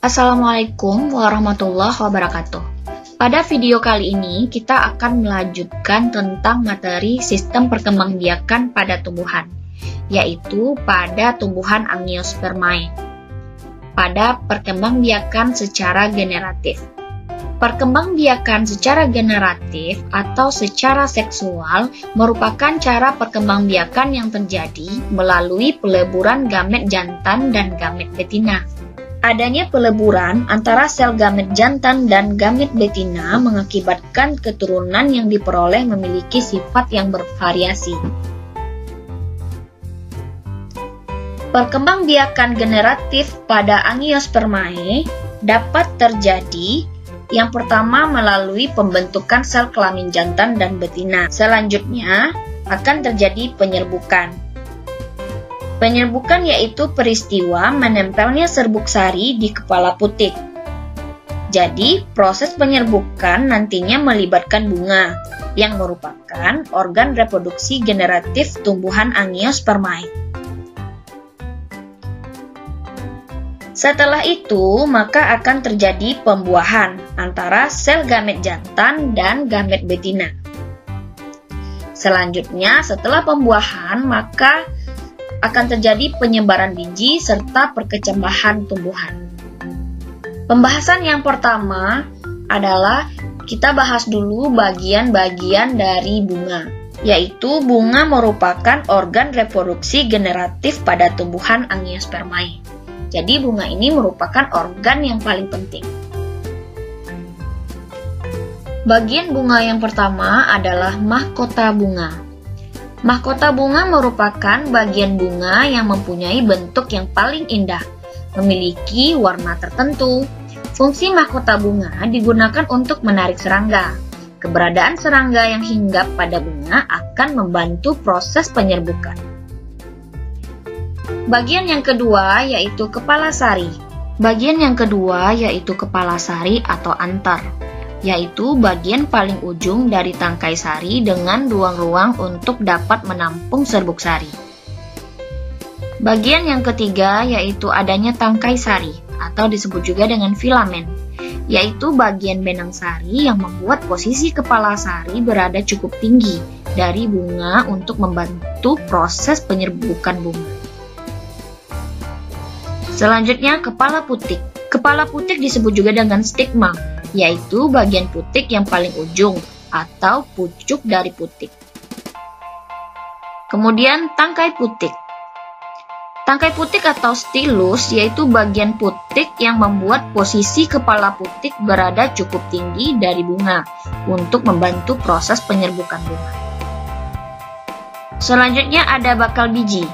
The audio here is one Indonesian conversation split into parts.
Assalamualaikum warahmatullahi wabarakatuh. Pada video kali ini, kita akan melanjutkan tentang materi sistem perkembangbiakan pada tumbuhan, yaitu pada tumbuhan Angiospermae. Pada perkembangbiakan secara generatif. Perkembangbiakan secara generatif atau secara seksual merupakan cara perkembangbiakan yang terjadi melalui peleburan gamet jantan dan gamet betina. Adanya peleburan antara sel gamet jantan dan gamet betina mengakibatkan keturunan yang diperoleh memiliki sifat yang bervariasi. Perkembangbiakan generatif pada Angiospermae dapat terjadi yang pertama melalui pembentukan sel kelamin jantan dan betina. Selanjutnya akan terjadi penyerbukan. Penyerbukan yaitu peristiwa menempelnya serbuk sari di kepala putik. Jadi, proses penyerbukan nantinya melibatkan bunga, yang merupakan organ reproduksi generatif tumbuhan Angiospermae. Setelah itu, maka akan terjadi pembuahan antara sel gamet jantan dan gamet betina. Selanjutnya, setelah pembuahan, maka akan terjadi penyebaran biji serta perkecambahan tumbuhan. Pembahasan yang pertama adalah kita bahas dulu bagian-bagian dari bunga, yaitu bunga merupakan organ reproduksi generatif pada tumbuhan Angiospermae. Jadi bunga ini merupakan organ yang paling penting. Bagian bunga yang pertama adalah mahkota bunga. Mahkota bunga merupakan bagian bunga yang mempunyai bentuk yang paling indah, memiliki warna tertentu. Fungsi mahkota bunga digunakan untuk menarik serangga. Keberadaan serangga yang hinggap pada bunga akan membantu proses penyerbukan. Bagian yang kedua yaitu kepala sari. Bagian yang kedua yaitu kepala sari atau antar, yaitu bagian paling ujung dari tangkai sari dengan ruang-ruang untuk dapat menampung serbuk sari. Bagian yang ketiga yaitu adanya tangkai sari atau disebut juga dengan filamen, yaitu bagian benang sari yang membuat posisi kepala sari berada cukup tinggi dari bunga untuk membantu proses penyerbukan bunga. Selanjutnya kepala putik. Kepala putik disebut juga dengan stigma, yaitu bagian putik yang paling ujung atau pucuk dari putik. Kemudian tangkai putik. Tangkai putik atau stilus yaitu bagian putik yang membuat posisi kepala putik berada cukup tinggi dari bunga untuk membantu proses penyerbukan bunga. Selanjutnya ada bakal biji.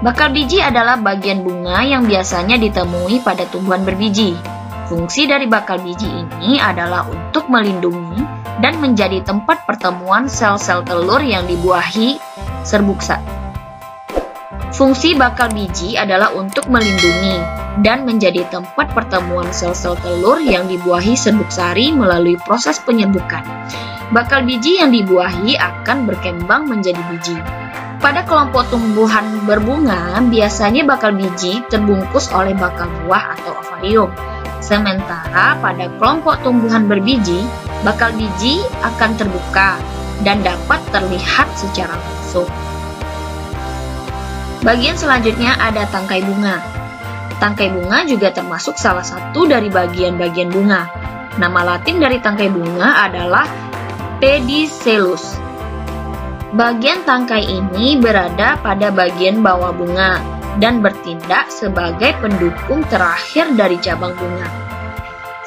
Bakal biji adalah bagian bunga yang biasanya ditemui pada tumbuhan berbiji. Fungsi dari bakal biji ini adalah untuk melindungi dan menjadi tempat pertemuan sel-sel telur yang dibuahi serbuk sari. Fungsi bakal biji adalah untuk melindungi dan menjadi tempat pertemuan sel-sel telur yang dibuahi serbuk sari melalui proses penyerbukan. Bakal biji yang dibuahi akan berkembang menjadi biji. Pada kelompok tumbuhan berbunga, biasanya bakal biji terbungkus oleh bakal buah atau ovarium. Sementara pada kelompok tumbuhan berbiji, bakal biji akan terbuka dan dapat terlihat secara langsung. Bagian selanjutnya ada tangkai bunga. Tangkai bunga juga termasuk salah satu dari bagian-bagian bunga. Nama latin dari tangkai bunga adalah pedicellus. Bagian tangkai ini berada pada bagian bawah bunga dan bertindak sebagai pendukung terakhir dari cabang bunga.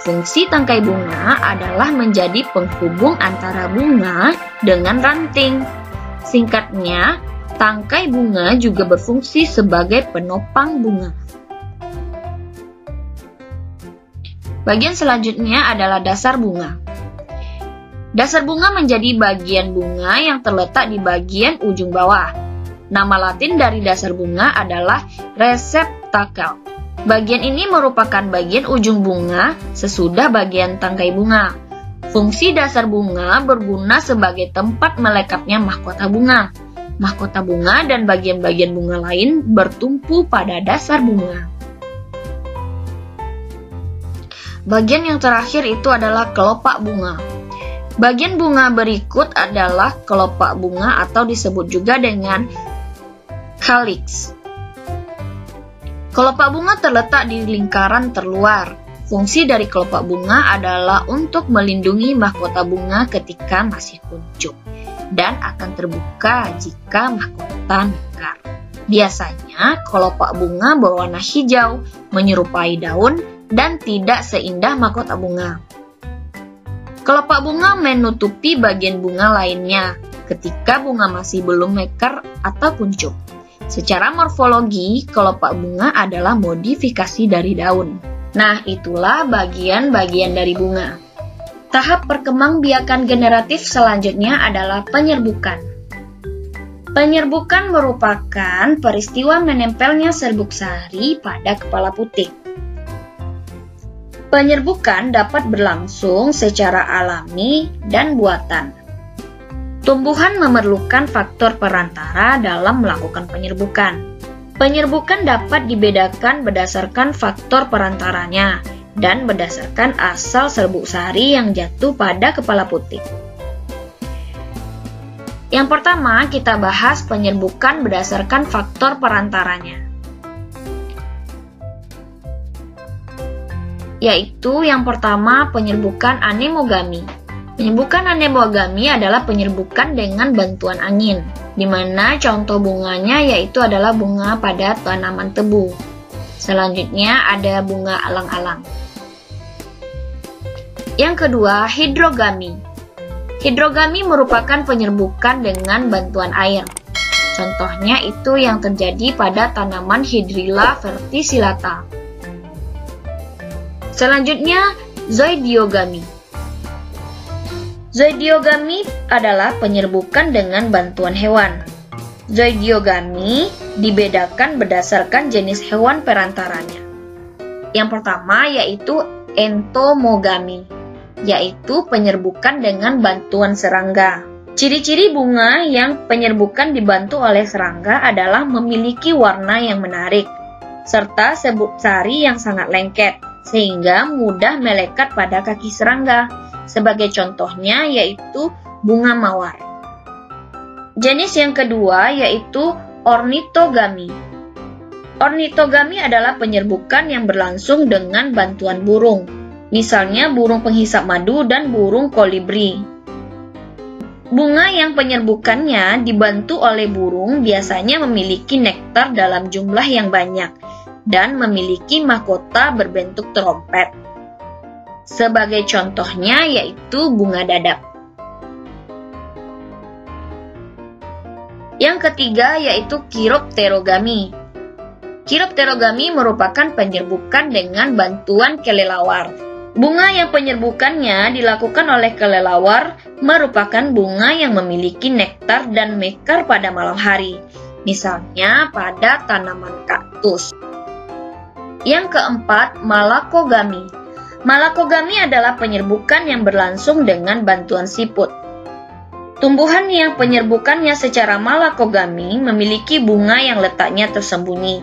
Fungsi tangkai bunga adalah menjadi penghubung antara bunga dengan ranting. Singkatnya, tangkai bunga juga berfungsi sebagai penopang bunga. Bagian selanjutnya adalah dasar bunga. Dasar bunga menjadi bagian bunga yang terletak di bagian ujung bawah. Nama latin dari dasar bunga adalah reseptakel. Bagian ini merupakan bagian ujung bunga sesudah bagian tangkai bunga. Fungsi dasar bunga berguna sebagai tempat melekatnya mahkota bunga. Mahkota bunga dan bagian-bagian bunga lain bertumpu pada dasar bunga. Bagian yang terakhir itu adalah kelopak bunga. Bagian bunga berikut adalah kelopak bunga atau disebut juga dengan calyx. Kelopak bunga terletak di lingkaran terluar. Fungsi dari kelopak bunga adalah untuk melindungi mahkota bunga ketika masih kuncup dan akan terbuka jika mahkota mekar. Biasanya kelopak bunga berwarna hijau, menyerupai daun, dan tidak seindah mahkota bunga. Kelopak bunga menutupi bagian bunga lainnya ketika bunga masih belum mekar atau kuncup. Secara morfologi, kelopak bunga adalah modifikasi dari daun. Nah, itulah bagian-bagian dari bunga. Tahap perkembangbiakan generatif selanjutnya adalah penyerbukan. Penyerbukan merupakan peristiwa menempelnya serbuk sari pada kepala putik. Penyerbukan dapat berlangsung secara alami dan buatan. Tumbuhan memerlukan faktor perantara dalam melakukan penyerbukan. Penyerbukan dapat dibedakan berdasarkan faktor perantaranya dan berdasarkan asal serbuk sari yang jatuh pada kepala putik. Yang pertama, kita bahas penyerbukan berdasarkan faktor perantaranya. Yaitu yang pertama, penyerbukan anemogami. Penyerbukan anemogami adalah penyerbukan dengan bantuan angin, di mana contoh bunganya yaitu adalah bunga pada tanaman tebu. Selanjutnya ada bunga alang-alang. Yang kedua, hidrogami. Hidrogami merupakan penyerbukan dengan bantuan air. Contohnya itu yang terjadi pada tanaman Hydrilla verticillata. Selanjutnya, zoidiogami. Zoidiogami adalah penyerbukan dengan bantuan hewan. Zoidiogami dibedakan berdasarkan jenis hewan perantaranya. Yang pertama yaitu entomogami, yaitu penyerbukan dengan bantuan serangga. Ciri-ciri bunga yang penyerbukan dibantu oleh serangga adalah memiliki warna yang menarik, serta serbuk sari yang sangat lengket, sehingga mudah melekat pada kaki serangga. Sebagai contohnya yaitu bunga mawar. Jenis yang kedua yaitu ornitogami. Ornitogami adalah penyerbukan yang berlangsung dengan bantuan burung, misalnya burung penghisap madu dan burung kolibri. Bunga yang penyerbukannya dibantu oleh burung biasanya memiliki nektar dalam jumlah yang banyak dan memiliki mahkota berbentuk trompet. Sebagai contohnya yaitu bunga dadap. Yang ketiga yaitu chiropterogami. Chiropterogami merupakan penyerbukan dengan bantuan kelelawar. Bunga yang penyerbukannya dilakukan oleh kelelawar merupakan bunga yang memiliki nektar dan mekar pada malam hari, misalnya pada tanaman kaktus. Yang keempat, malakogami. Malakogami adalah penyerbukan yang berlangsung dengan bantuan siput. Tumbuhan yang penyerbukannya secara malakogami memiliki bunga yang letaknya tersembunyi.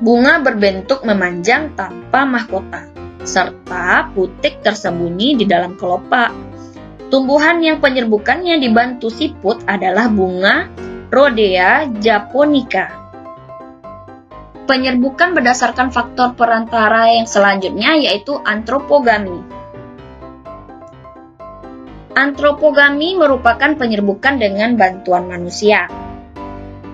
Bunga berbentuk memanjang tanpa mahkota, serta putik tersembunyi di dalam kelopak. Tumbuhan yang penyerbukannya dibantu siput adalah bunga Rhodea japonica. Penyerbukan berdasarkan faktor perantara yang selanjutnya yaitu antropogami. Antropogami merupakan penyerbukan dengan bantuan manusia.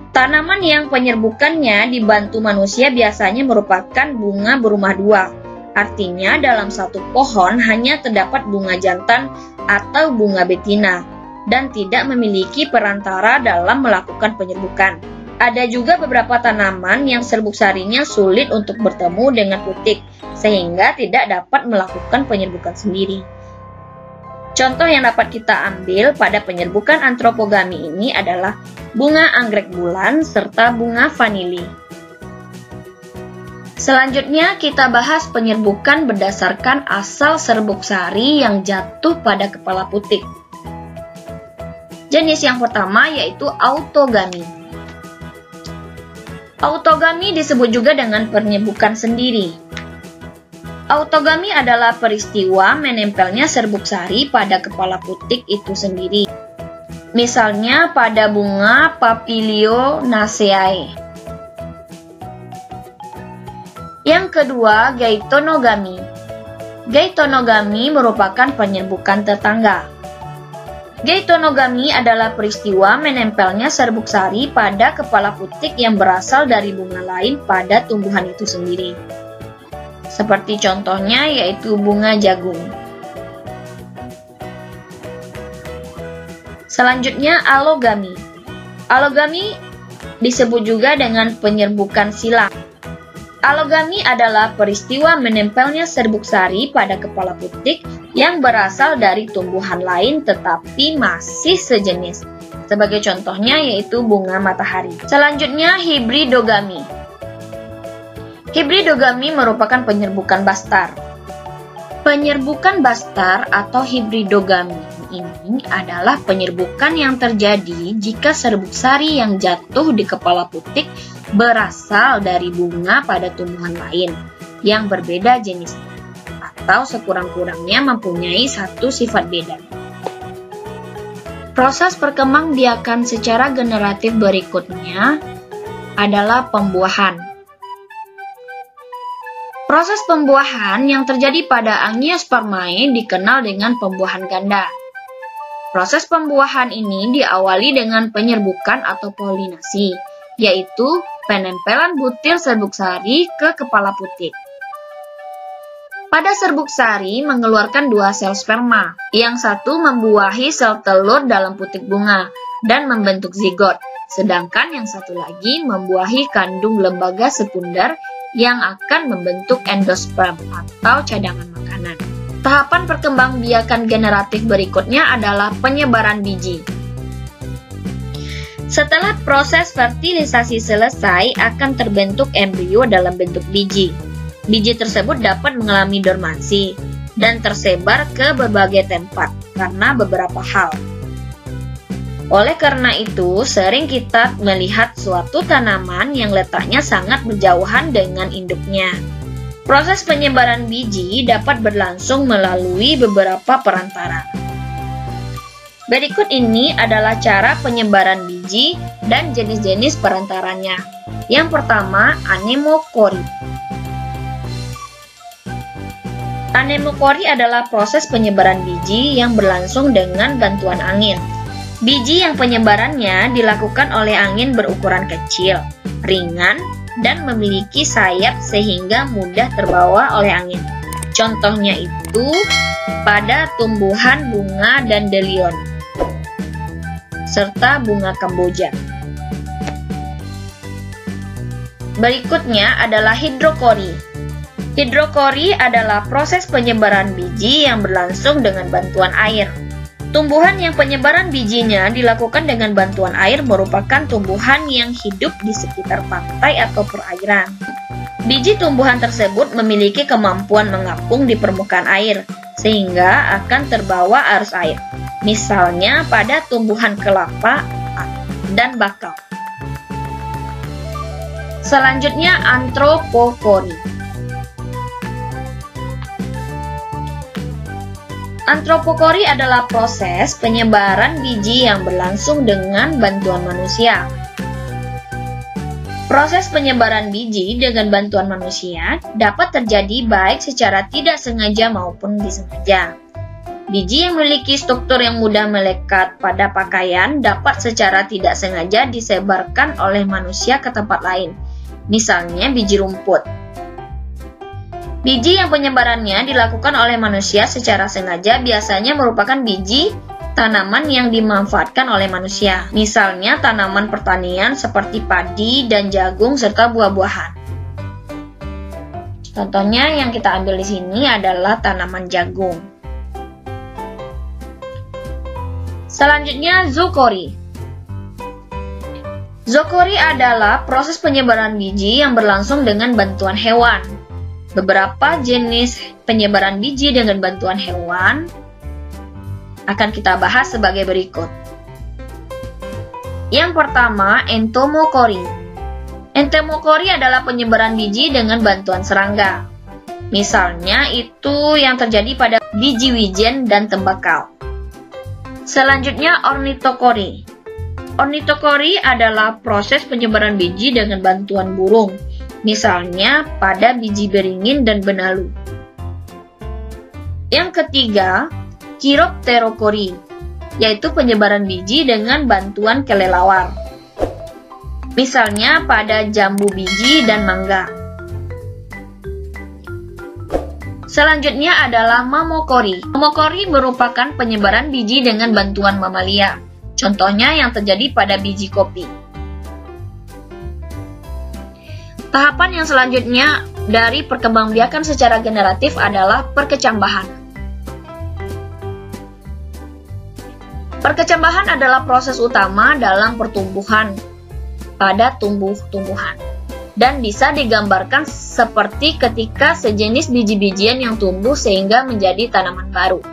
Tanaman yang penyerbukannya dibantu manusia biasanya merupakan bunga berumah dua. Artinya dalam satu pohon hanya terdapat bunga jantan atau bunga betina dan tidak memiliki perantara dalam melakukan penyerbukan. Ada juga beberapa tanaman yang serbuk sarinya sulit untuk bertemu dengan putik, sehingga tidak dapat melakukan penyerbukan sendiri. Contoh yang dapat kita ambil pada penyerbukan antropogami ini adalah bunga anggrek bulan serta bunga vanili. Selanjutnya kita bahas penyerbukan berdasarkan asal serbuk sari yang jatuh pada kepala putik. Jenis yang pertama yaitu autogami. Autogami disebut juga dengan penyerbukan sendiri. Autogami adalah peristiwa menempelnya serbuk sari pada kepala putik itu sendiri. Misalnya pada bunga Papilionaceae. Yang kedua, Geitonogami. Geitonogami merupakan penyerbukan tetangga. Geitonogami adalah peristiwa menempelnya serbuk sari pada kepala putik yang berasal dari bunga lain pada tumbuhan itu sendiri. Seperti contohnya yaitu bunga jagung. Selanjutnya, alogami. Alogami disebut juga dengan penyerbukan silang. Alogami adalah peristiwa menempelnya serbuk sari pada kepala putik yang berasal dari tumbuhan lain tetapi masih sejenis. Sebagai contohnya yaitu bunga matahari. Selanjutnya, hibridogami. Hibridogami merupakan penyerbukan bastar. Penyerbukan bastar atau hibridogami ini adalah penyerbukan yang terjadi jika serbuk sari yang jatuh di kepala putik berasal dari bunga pada tumbuhan lain yang berbeda jenisnya atau sekurang-kurangnya mempunyai satu sifat beda. Proses perkembangbiakan secara generatif berikutnya adalah pembuahan. Proses pembuahan yang terjadi pada Angiospermae dikenal dengan pembuahan ganda. Proses pembuahan ini diawali dengan penyerbukan atau polinasi, yaitu penempelan butir serbuk sari ke kepala putik. Pada serbuk sari mengeluarkan dua sel sperma, yang satu membuahi sel telur dalam putik bunga dan membentuk zigot, sedangkan yang satu lagi membuahi kandung lembaga sekunder yang akan membentuk endosperm atau cadangan makanan. Tahapan perkembangbiakan generatif berikutnya adalah penyebaran biji. Setelah proses fertilisasi selesai, akan terbentuk embrio dalam bentuk biji. Biji tersebut dapat mengalami dormansi dan tersebar ke berbagai tempat karena beberapa hal. Oleh karena itu, sering kita melihat suatu tanaman yang letaknya sangat berjauhan dengan induknya. Proses penyebaran biji dapat berlangsung melalui beberapa perantara. Berikut ini adalah cara penyebaran biji dan jenis-jenis perantaranya. Yang pertama, anemokori. Anemokori adalah proses penyebaran biji yang berlangsung dengan bantuan angin. Biji yang penyebarannya dilakukan oleh angin berukuran kecil, ringan, dan memiliki sayap sehingga mudah terbawa oleh angin. Contohnya itu pada tumbuhan bunga dandelion serta bunga Kamboja. Berikutnya adalah hidrokori. Hidrokori adalah proses penyebaran biji yang berlangsung dengan bantuan air. Tumbuhan yang penyebaran bijinya dilakukan dengan bantuan air merupakan tumbuhan yang hidup di sekitar pantai atau perairan. Biji tumbuhan tersebut memiliki kemampuan mengapung di permukaan air, sehingga akan terbawa arus air. Misalnya pada tumbuhan kelapa dan bakau. Selanjutnya, antropokori. Antropokori adalah proses penyebaran biji yang berlangsung dengan bantuan manusia. Proses penyebaran biji dengan bantuan manusia dapat terjadi baik secara tidak sengaja maupun disengaja. Biji yang memiliki struktur yang mudah melekat pada pakaian dapat secara tidak sengaja disebarkan oleh manusia ke tempat lain, misalnya biji rumput. Biji yang penyebarannya dilakukan oleh manusia secara sengaja biasanya merupakan biji tanaman yang dimanfaatkan oleh manusia, misalnya tanaman pertanian seperti padi dan jagung serta buah-buahan. Contohnya yang kita ambil di sini adalah tanaman jagung. Selanjutnya, zookori. Zookori adalah proses penyebaran biji yang berlangsung dengan bantuan hewan. Beberapa jenis penyebaran biji dengan bantuan hewan akan kita bahas sebagai berikut. Yang pertama, entomokori. Entomokori adalah penyebaran biji dengan bantuan serangga. Misalnya itu yang terjadi pada biji wijen dan tembakau. Selanjutnya ornitokori. Ornitokori adalah proses penyebaran biji dengan bantuan burung, misalnya pada biji beringin dan benalu. Yang ketiga, chiropterokori, yaitu penyebaran biji dengan bantuan kelelawar, misalnya pada jambu biji dan mangga. Selanjutnya adalah mamokori. Mamokori merupakan penyebaran biji dengan bantuan mamalia, contohnya yang terjadi pada biji kopi. Tahapan yang selanjutnya dari perkembangbiakan secara generatif adalah perkecambahan. Perkecambahan adalah proses utama dalam pertumbuhan pada tumbuh-tumbuhan dan bisa digambarkan seperti ketika sejenis biji-bijian yang tumbuh sehingga menjadi tanaman baru.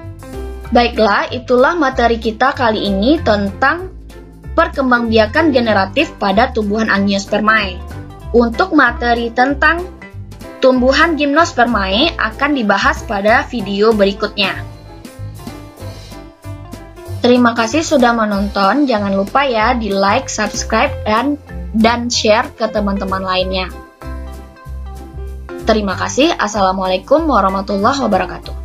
Baiklah, itulah materi kita kali ini tentang perkembangbiakan generatif pada tumbuhan Angiospermae. Untuk materi tentang tumbuhan Gymnospermae akan dibahas pada video berikutnya. Terima kasih sudah menonton. Jangan lupa ya di like, subscribe, dan share ke teman-teman lainnya. Terima kasih. Assalamualaikum warahmatullahi wabarakatuh.